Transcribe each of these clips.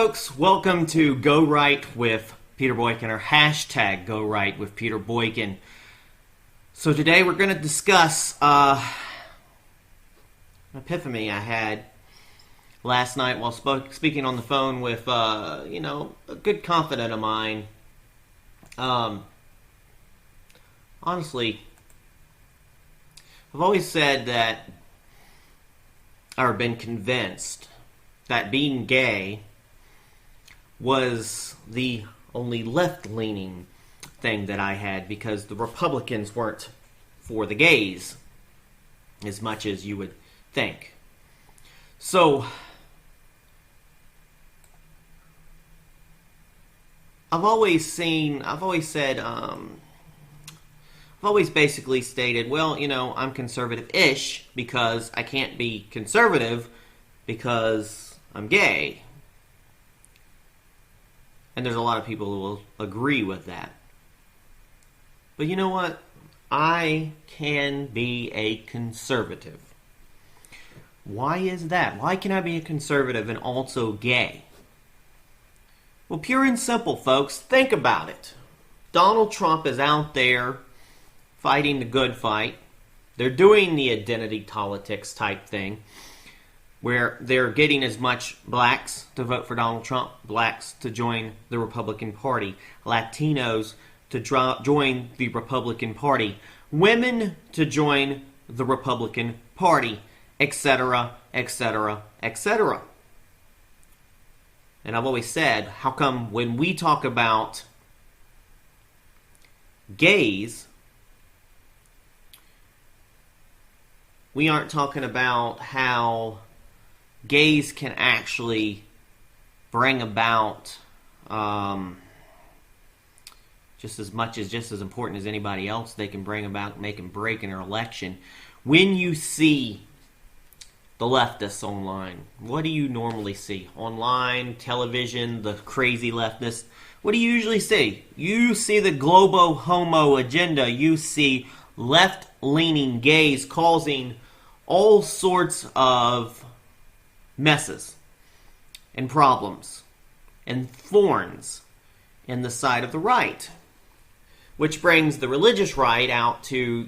folks, welcome to GoRight with Peter Boykin, or hashtag GoRight with Peter Boykin. So today we're going to discuss an epiphany I had last night while speaking on the phone with, a good confidant of mine. Honestly, I've always said that, or been convinced, that being gay was the only left-leaning thing that I had, because the Republicans weren't for the gays as much as you would think. So I've always basically stated, well, I'm conservative-ish because I can't be conservative because I'm gay. And there's a lot of people who will agree with that. But you know what? I can be a conservative. Why is that? Why can I be a conservative and also gay? Well, pure and simple, folks. Think about it. Donald Trump is out there fighting the good fight. They're doing the identity politics type thing, where they're getting as much blacks to vote for Donald Trump, blacks to join the Republican Party, Latinos to join the Republican Party, women to join the Republican Party, etc., etc., etc. And I've always said, how come when we talk about gays, we aren't talking about how gays can actually bring about just as important as anybody else. They can bring about, make and break in an election. When you see the leftists online, what do you normally see? Online, television, the crazy leftists. What do you usually see? You see the globo homo agenda. You see left-leaning gays causing all sorts of messes and problems and thorns in the side of the right, which brings the religious right out to,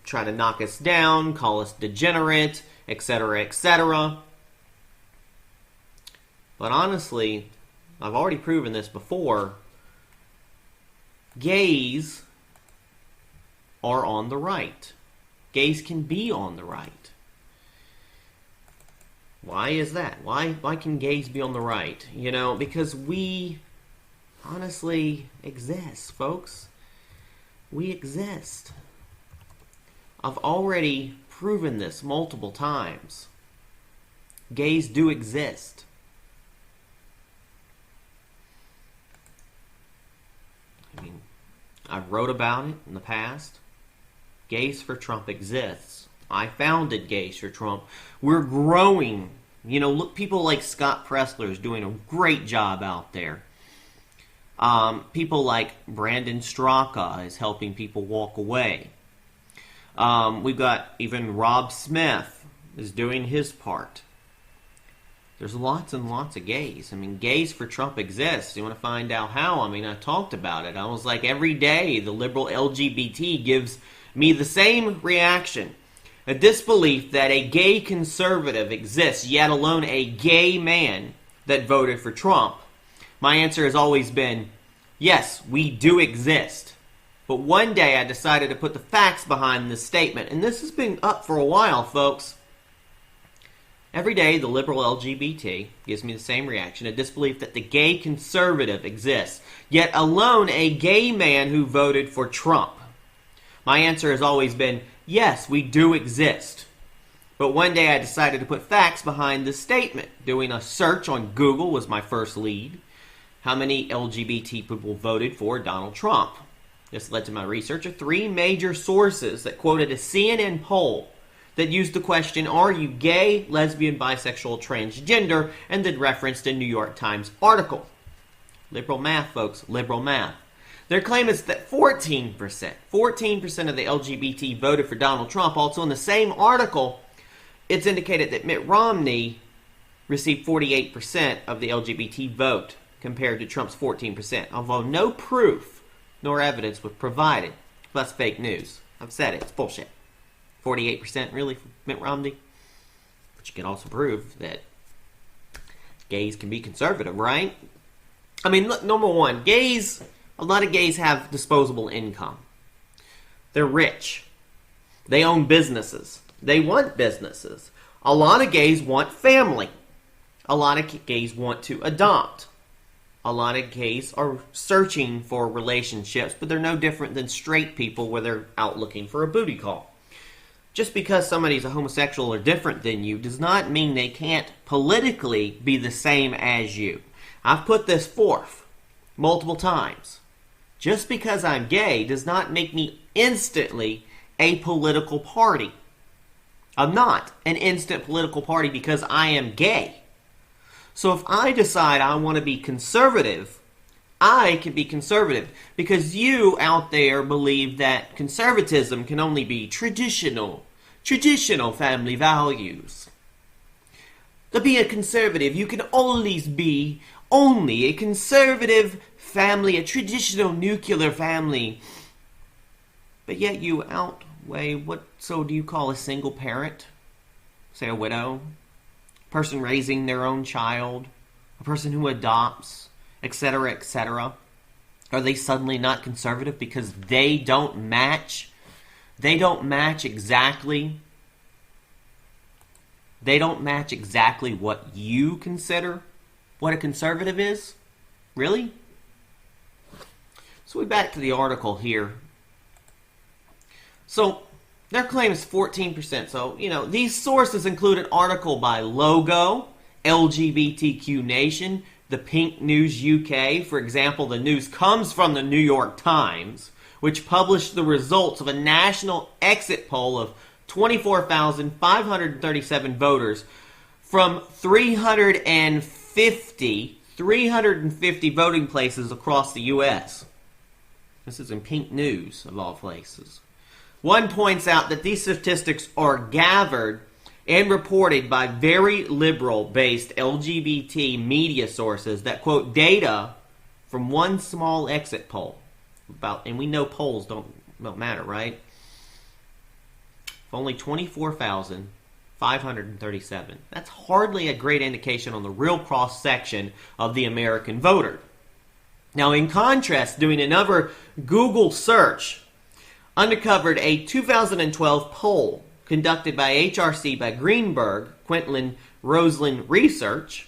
try to knock us down, call us degenerate, etc., etc. But honestly, I've already proven this before. Gays are on the right. Gays can be on the right. Why is that? Why can gays be on the right? Because we honestly exist, folks. We exist. I've already proven this multiple times. Gays do exist. I wrote about it in the past. Gays for Trump exists. I founded Gays for Trump. We're growing. Look, people like Scott Pressler is doing a great job out there. People like Brandon Straka is helping people walk away. We've got even Rob Smith is doing his part. There's lots and lots of gays. Gays for Trump exists. You want to find out how? I talked about it. I was like, every day the liberal LGBT gives me the same reaction. A disbelief that a gay conservative exists, yet alone a gay man that voted for Trump. My answer has always been, yes, we do exist. But one day I decided to put the facts behind this statement. And this has been up for a while, folks. Every day the liberal LGBT gives me the same reaction, a disbelief that the gay conservative exists, yet alone a gay man who voted for Trump. My answer has always been, yes, we do exist. But one day I decided to put facts behind this statement. Doing a search on Google was my first lead. How many LGBT people voted for Donald Trump? This led to my research of 3 major sources that quoted a CNN poll that used the question, are you gay, lesbian, bisexual, transgender, and then referenced a New York Times article. Liberal math, folks, liberal math. Their claim is that 14% of the LGBT voted for Donald Trump. Also in the same article, it's indicated that Mitt Romney received 48% of the LGBT vote compared to Trump's 14%, although no proof nor evidence was provided. That's fake news. I've said it. It's bullshit. 48% really for Mitt Romney? But you can also prove that gays can be conservative, right? I mean, look, number one, gays, a lot of gays have disposable income. They're rich. They own businesses. They want businesses. A lot of gays want family. A lot of gays want to adopt. A lot of gays are searching for relationships, but they're no different than straight people where they're out looking for a booty call. Just because somebody's a homosexual or different than you does not mean they can't politically be the same as you. I've put this forth multiple times. Just because I'm gay does not make me instantly a political party. I'm not an instant political party because I am gay. So if I decide I want to be conservative, I can be conservative because you out there believe that conservatism can only be traditional family values. To be a conservative, you can always be only a conservative family, a traditional nuclear family. But yet you outweigh what, so do you call a single parent? Say a widow? A person raising their own child? A person who adopts? Etc., etc. Are they suddenly not conservative because they don't match? They don't match exactly what you consider what a conservative is? Really? So we're back to the article here. So their claim is 14%. So, these sources include an article by Logo, LGBTQ Nation, the Pink News UK. For example, the news comes from the New York Times, which published the results of a national exit poll of 24,537 voters from 350 voting places across the U.S. This is in Pink News, of all places. One points out that these statistics are gathered and reported by very liberal-based LGBT media sources that quote data from one small exit poll. And we know polls don't matter, right? Only 24,537. That's hardly a great indication on the real cross-section of the American voter. Now, in contrast, doing another Google search uncovered a 2012 poll conducted by HRC by Greenberg, Quinlan Roslin Research.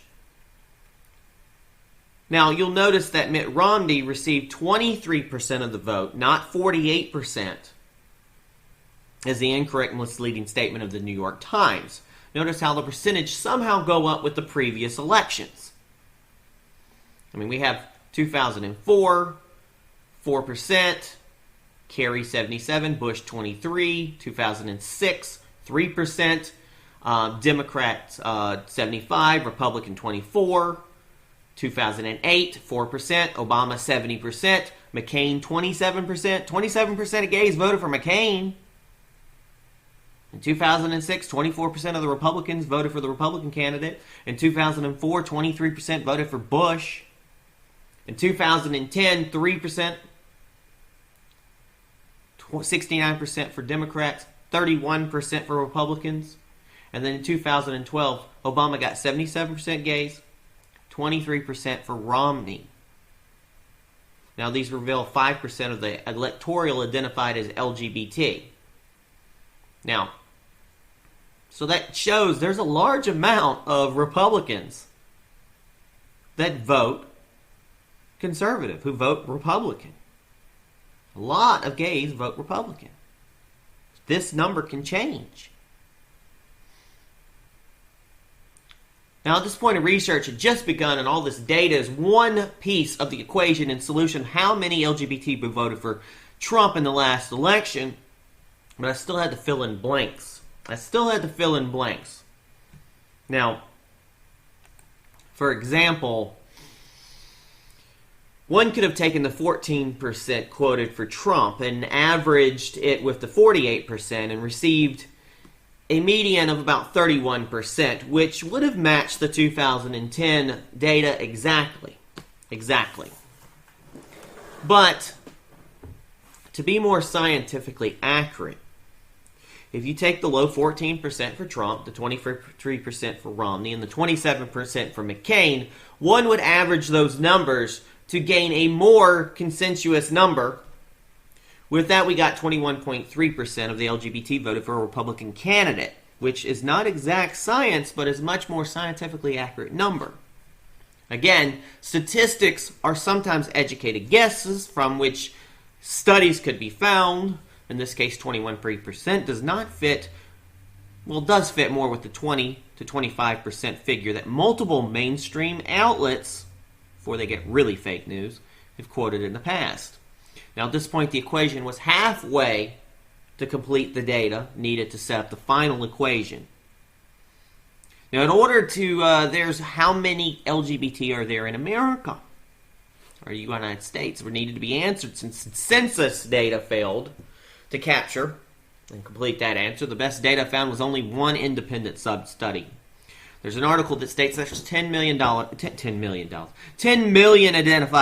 Now, you'll notice that Mitt Romney received 23% of the vote, not 48%, as the incorrect misleading statement of the New York Times. Notice how the percentage somehow go up with the previous elections. I mean, we have 2004, 4%, Kerry 77, Bush 23, 2006, 3%, Democrat 75, Republican 24, 2008, 4%, Obama 70%, McCain 27%, 27% of gays voted for McCain. In 2006, 24% of the Republicans voted for the Republican candidate. In 2004, 23% voted for Bush. In 2010, 3%, 69% for Democrats, 31% for Republicans. And then in 2012, Obama got 77% gays, 23% for Romney. Now these reveal 5% of the electoral identified as LGBT. Now, so that shows there's a large amount of Republicans that vote conservative, who vote Republican. A lot of gays vote Republican. This number can change. Now, at this point of research had just begun, and all this data is one piece of the equation and solution. How many LGBT people voted for Trump in the last election? But I still had to fill in blanks. Now, for example, one could have taken the 14% quoted for Trump and averaged it with the 48% and received a median of about 31%, which would have matched the 2010 data exactly. Exactly. But to be more scientifically accurate, if you take the low 14% for Trump, the 23% for Romney, and the 27% for McCain, one would average those numbers to gain a more consensuous number. With that, we got 21.3% of the LGBT voted for a Republican candidate, which is not exact science, but is much more scientifically accurate number. Again, statistics are sometimes educated guesses from which studies could be found. In this case, 21% does not fit, well, does fit more with the 20 to 25% figure that multiple mainstream outlets, before they get really fake news, have quoted in the past. Now, at this point, the equation was halfway to complete the data needed to set up the final equation. Now, in order to, there's how many LGBT are there in America or the United States were needed to be answered since census data failed to capture and complete that answer. The best data found was only one independent sub-study. There's an article that states there's 10 million identified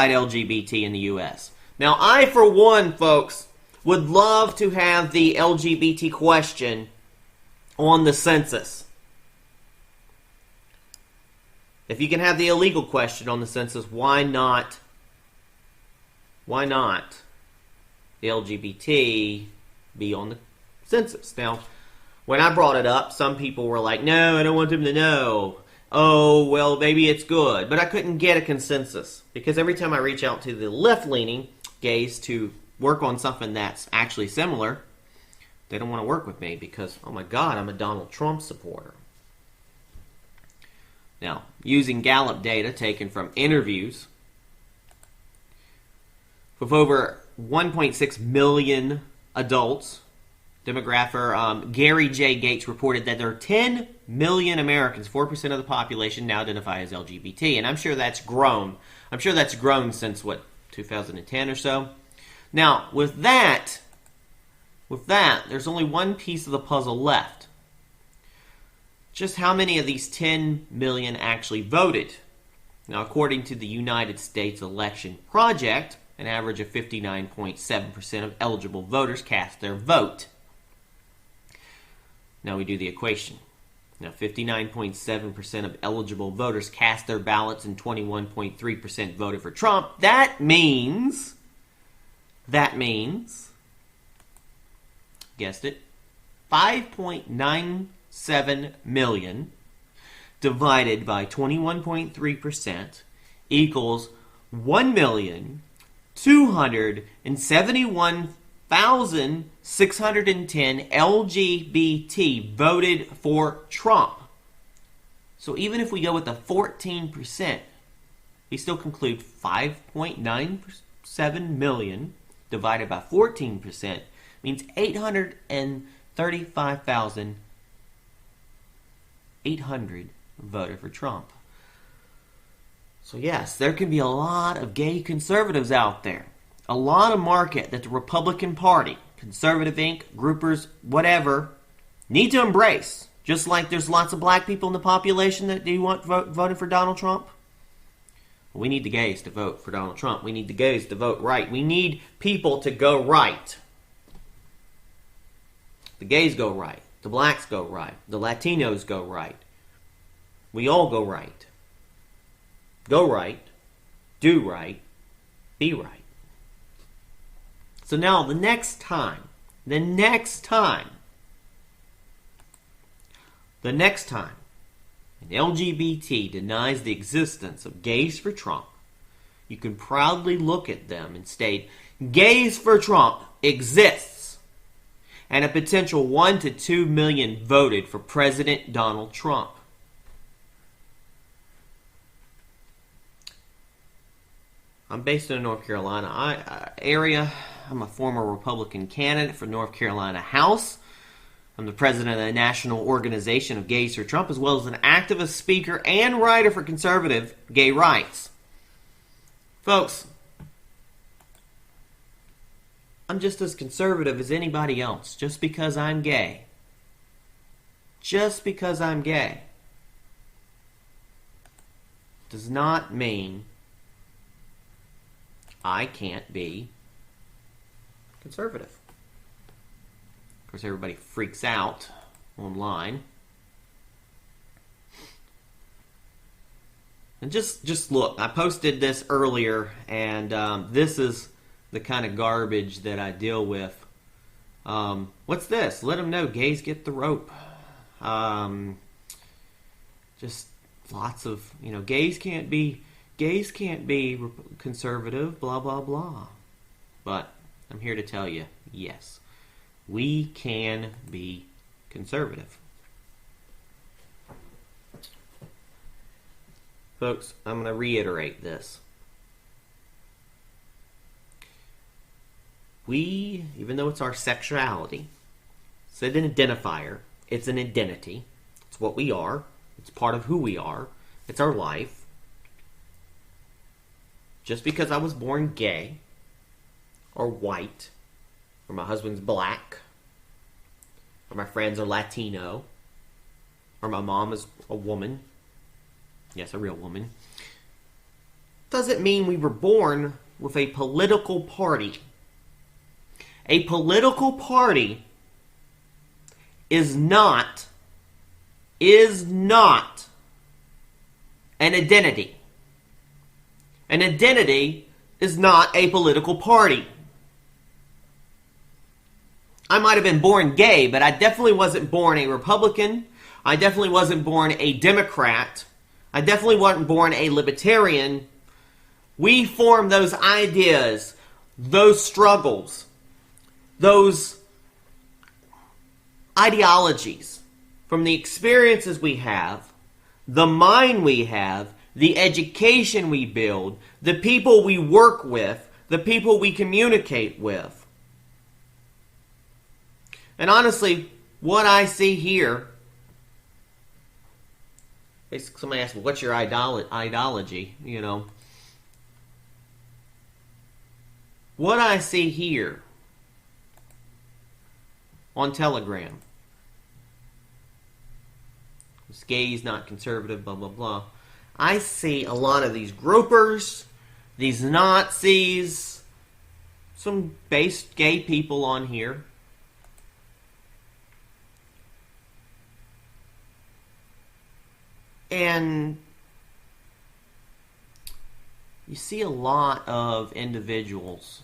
LGBT in the U.S. Now, I, for one, folks, would love to have the LGBT question on the census. If you can have the illegal question on the census, why not? Why not the LGBT be on the census? Now, when I brought it up, some people were like, no, I don't want them to know. Oh, well, maybe it's good. But I couldn't get a consensus because every time I reach out to the left-leaning gays to work on something that's actually similar, they don't want to work with me because, oh my God, I'm a Donald Trump supporter. Now, using Gallup data taken from interviews with over 1.6 million adults, demographer Gary J. Gates reported that there are 10 million Americans, 4% of the population, now identify as LGBT. And I'm sure that's grown. I'm sure that's grown since, 2010 or so. Now, with that, there's only one piece of the puzzle left. Just how many of these 10 million actually voted? Now, according to the United States Election Project, an average of 59.7% of eligible voters cast their vote. Now we do the equation. Now, 59.7% of eligible voters cast their ballots and 21.3% voted for Trump. That means, guessed it, 5.97 million divided by 21.3% equals 1,271,610 LGBT voted for Trump. So even if we go with the 14%, we still conclude 5.97 million divided by 14% means 835,800 voted for Trump. So yes, there can be a lot of gay conservatives out there. A lot of market that the Republican Party, Conservative Inc., groupers, whatever, need to embrace. Just like there's lots of black people in the population that do want voting for Donald Trump. We need the gays to vote for Donald Trump. We need the gays to vote right. We need people to go right. The gays go right. The blacks go right. The Latinos go right. We all go right. Go right. Do right. Be right. So now the next time an LGBT denies the existence of gays for Trump, you can proudly look at them and state, gays for Trump exists, and a potential 1 to 2 million voted for President Donald Trump. I'm based in the North Carolina area. I'm a former Republican candidate for North Carolina House. I'm the president of the National Organization of Gays for Trump, as well as an activist, speaker, and writer for conservative gay rights. Folks, I'm just as conservative as anybody else. Just because I'm gay Just because I'm gay does not mean I can't be conservative. Of course, everybody freaks out online. And just look, I posted this earlier, and this is the kind of garbage that I deal with. What's this? Let them know gays get the rope. Just lots of, gays can't be conservative, blah, blah, blah. But I'm here to tell you, yes, we can be conservative. Folks, I'm going to reiterate this. We, even though it's our sexuality, it's an identifier, it's an identity, it's what we are, it's part of who we are, it's our life. Just because I was born gay, or white, or my husband's black, or my friends are Latino, or my mom is a woman, yes, a real woman, doesn't mean we were born with a political party. A political party is not an identity. An identity is not a political party. I might have been born gay, but I definitely wasn't born a Republican. I definitely wasn't born a Democrat. I definitely wasn't born a libertarian. We form those ideas, those struggles, those ideologies from the experiences we have, the mind we have, the education we build, the people we work with, the people we communicate with. And honestly, what I see here, somebody asked me, what's your ideology? What I see here on Telegram, this gays not conservative, blah, blah, blah. I see a lot of these gropers, these Nazis, some base gay people on here. And you see a lot of individuals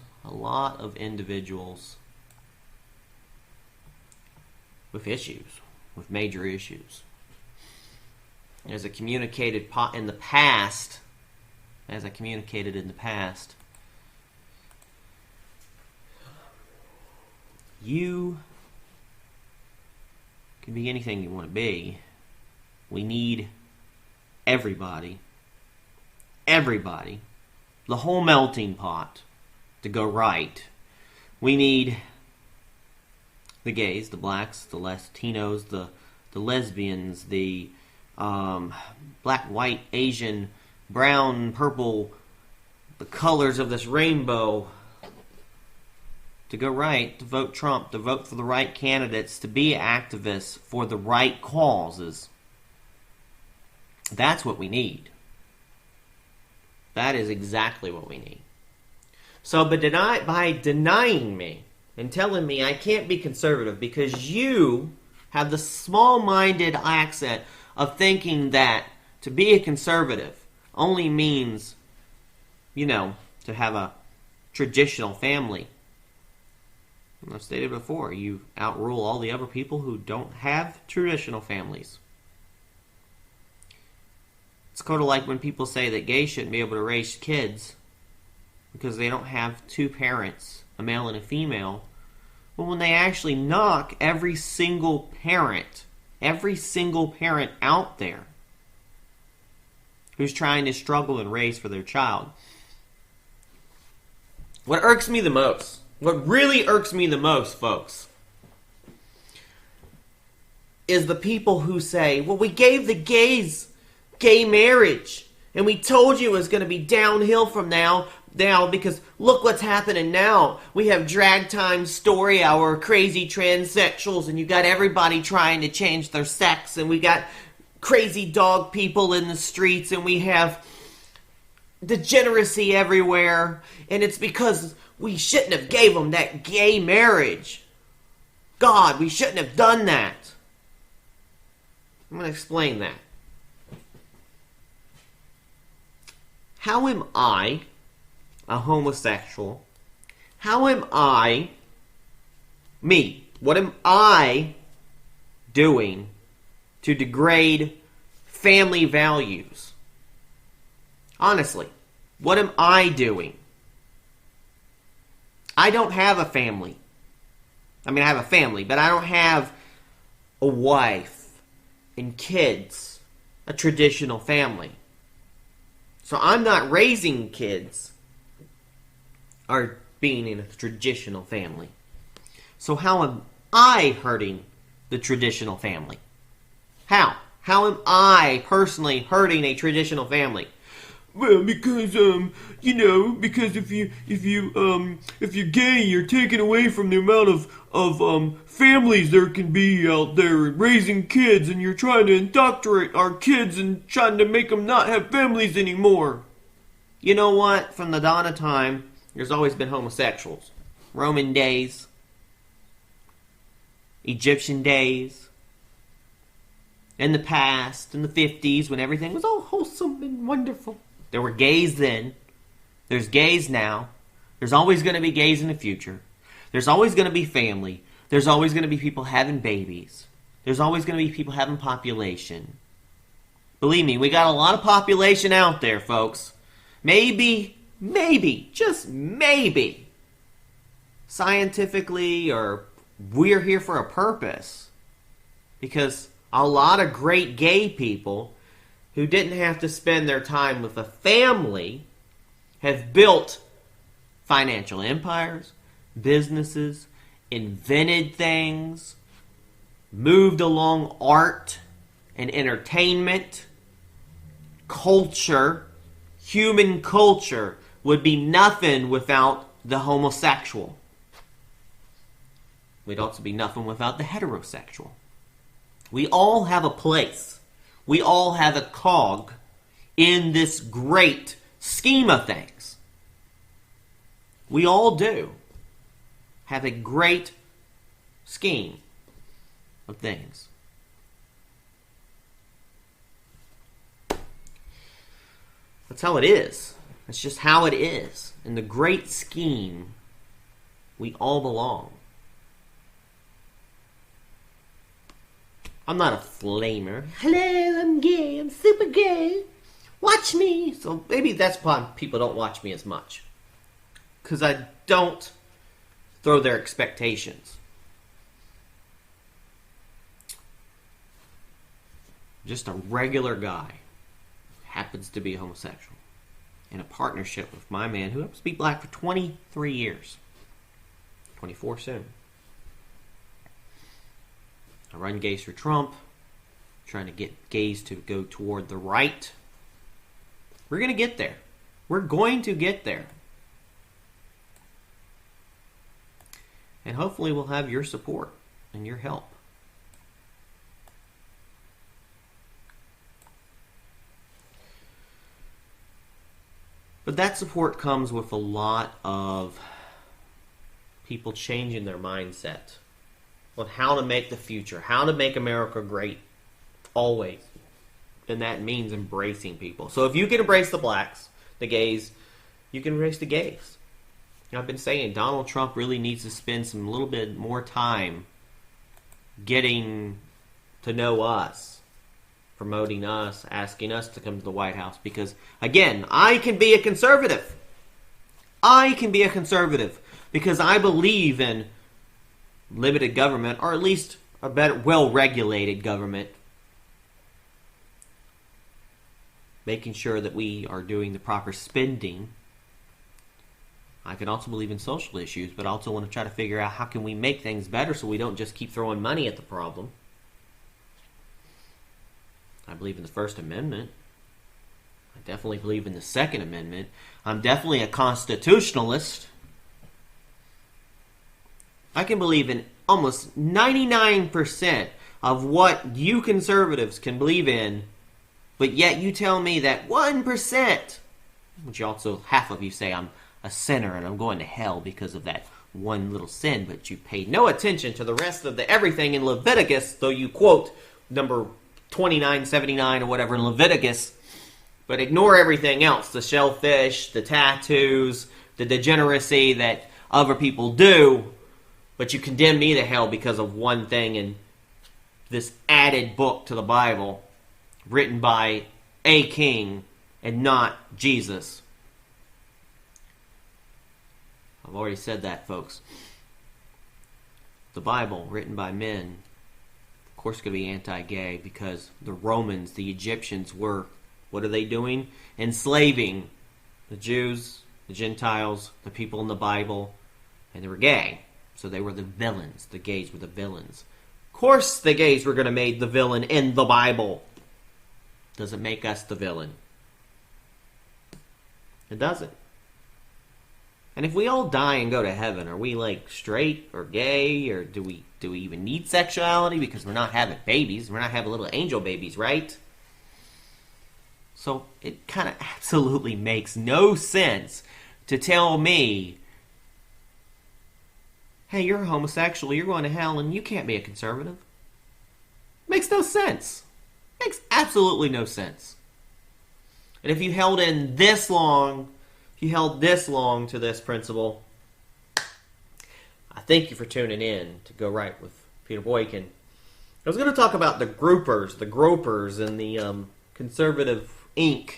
with issues, with major issues. As I communicated in the past, you can be anything you want to be. We need everybody, the whole melting pot to go right. We need the gays, the blacks, the Latinos, the lesbians, the black, white, Asian, brown, purple, the colors of this rainbow to go right, to vote Trump, to vote for the right candidates, to be activists for the right causes. That's what we need. That is exactly what we need. So by denying me and telling me I can't be conservative because you have the small-minded accent of thinking that to be a conservative only means, to have a traditional family. And I've stated before, you outrule all the other people who don't have traditional families. It's kind of like when people say that gays shouldn't be able to raise kids because they don't have two parents, a male and a female. Well, when they actually knock every single parent out there who's trying to struggle and raise for their child. What irks me the most, what really irks me the most, folks, is the people who say, well, we gave the gays gay marriage, and we told you it was going to be downhill from now. now because look what's happening now. We have Drag Time Story Hour, crazy transsexuals, and you got everybody trying to change their sex, and we got crazy dog people in the streets, and we have degeneracy everywhere, and it's because we shouldn't have gave them that gay marriage. God, we shouldn't have done that. I'm going to explain that. How am I a homosexual? How am I, me, what am I doing to degrade family values? Honestly, what am I doing? I don't have a family. I mean, I have a family, but I don't have a wife and kids, a traditional family. So I'm not raising kids or being in a traditional family. So how am I hurting the traditional family? How? How am I personally hurting a traditional family? Well, because because if you're gay, you're taking away from the amount of families there can be out there raising kids, and you're trying to indoctrinate our kids and trying to make them not have families anymore. You know what? From the dawn of time, there's always been homosexuals. Roman days, Egyptian days, in the past, in the 50s, when everything was all wholesome and wonderful. There were gays then. There's gays now. There's always going to be gays in the future. There's always going to be family. There's always going to be people having babies. There's always going to be people having population. Believe me, we got a lot of population out there, folks. Maybe, just maybe, scientifically, or we're here for a purpose. Because a lot of great gay people who didn't have to spend their time with a family have built financial empires, businesses, invented things, moved along art and entertainment, culture. Human culture would be nothing without the homosexual. We'd also be nothing without the heterosexual. We all have a place. We all have a cog in this great scheme of things. We all do have a great scheme of things. That's how it is. That's just how it is. In the great scheme, we all belong. I'm not a flamer. Hello, I'm gay. I'm super gay. Watch me. So maybe that's why people don't watch me as much. Because I don't throw their expectations. Just a regular guy. Happens to be a homosexual. In a partnership with my man who happens to be black for 23 years. 24 soon. I run Gays for Trump, trying to get gays to go toward the right. We're going to get there. We're going to get there. And hopefully we'll have your support and your help. But that support comes with a lot of people changing their mindset on how to make the future, how to make America great, always. And that means embracing people. So if you can embrace the blacks, the gays, you can embrace the gays. I've been saying Donald Trump really needs to spend some little bit more time getting to know us, promoting us, asking us to come to the White House. Because, again, I can be a conservative. I can be a conservative because I believe in limited government, or at least a better, well-regulated government, making sure that we are doing the proper spending. I can also believe in social issues, but I also want to try to figure out how can we make things better so we don't just keep throwing money at the problem. I believe in the First Amendment. I definitely believe in the Second Amendment. I'm definitely a constitutionalist. I can believe in almost 99% of what you conservatives can believe in, but yet you tell me that 1%, which also half of you say I'm a sinner and I'm going to hell because of that one little sin, but you pay no attention to the rest of the everything in Leviticus, though you quote number 2979 or whatever in Leviticus, but ignore everything else, the shellfish, the tattoos, the degeneracy that other people do, but you condemn me to hell because of one thing in this added book to the Bible, written by a king and not Jesus. I've already said that, folks. The Bible, written by men, of course, going to be anti-gay because the Romans, the Egyptians were, what are they doing? Enslaving the Jews, the Gentiles, the people in the Bible, and they were gay. So they were the villains. The gays were the villains. Of course the gays were going to make the villain in the Bible. Does it make us the villain? It doesn't. And if we all die and go to heaven, are we like straight or gay, or do we even need sexuality because we're not having babies? We're not having little angel babies, right? So it kind of absolutely makes no sense to tell me, hey, you're a homosexual, you're going to hell, and you can't be a conservative. Makes no sense. Makes absolutely no sense. And if you held in this long, if you held this long to this principle, I thank you for tuning in to Go Right with Peter Boykin. I was going to talk about the groupers, the gropers, and the conservative Inc.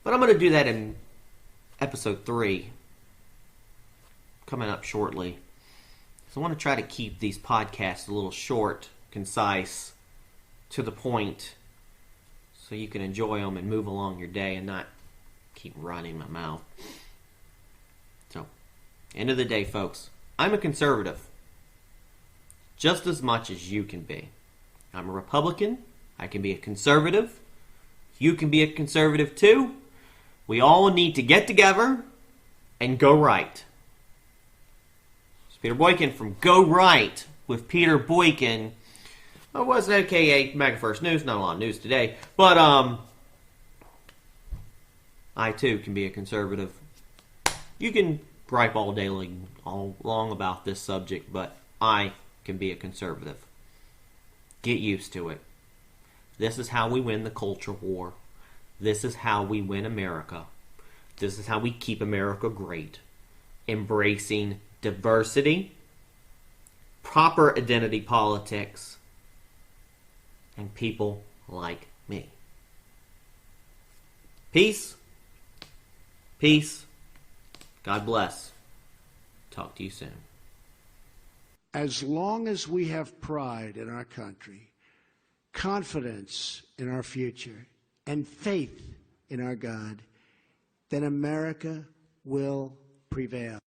But I'm going to do that in episode 3, coming up shortly. So I want to try to keep these podcasts a little short, concise, to the point, so you can enjoy them and move along your day and not keep running my mouth. So, end of the day, folks, I'm a conservative just as much as you can be. I'm a Republican. I can be a conservative. You can be a conservative too. We all need to get together and go right. It's Peter Boykin from Go Right with Peter Boykin. I was aka Mega First News, not a lot of news today, but I too can be a conservative. You can gripe all day long about this subject, but I can be a conservative. Get used to it. This is how we win the culture war. This is how we win America. This is how we keep America great. Embracing diversity, proper identity politics, and people like me. Peace. Peace. God bless. Talk to you soon. As long as we have pride in our country, confidence in our future, and faith in our God, then America will prevail.